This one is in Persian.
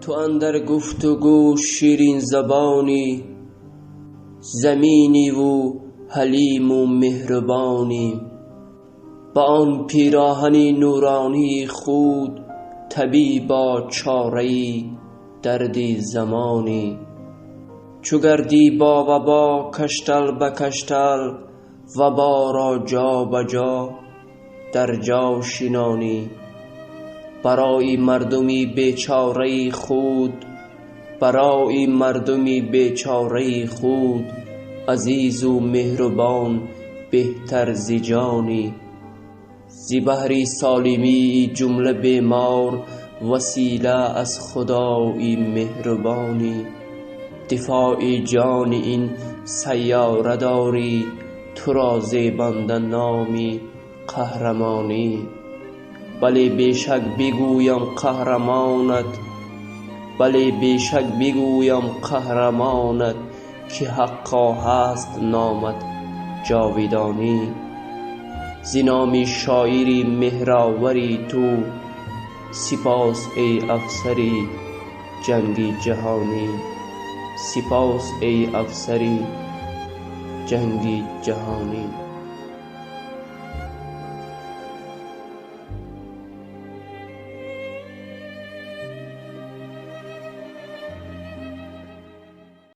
تو اندر گفتگو شیرین زبانی، زمینی و حلیم و مهربانی. با آن پیراهنی نورانی خود، طبیبا چاره‌ای دردی زمانی. چو گردی با وبا کشتل به کشتل، وبا را جا به جا در جا شینانی. برای مردمی بیچاره خود، برای مردمی بیچاره خود، عزیز و مهربان بهتر ز جانی. ز بهر سالمی جمله بیمار، وسیله از خدای مهربانی. دفاع جان این سیاره داری، تو را زیبنده نامی قهرمانی. بلی بیشک بگویم قهرمانت، بلی بیشک بگویم قهرمانت، که حقا هست نامت جاودانی. ز نام شاعری مهرآوری تو، سپاس ای افسری جنگی جهانی. سپاس ای افسری جنگی جهانی.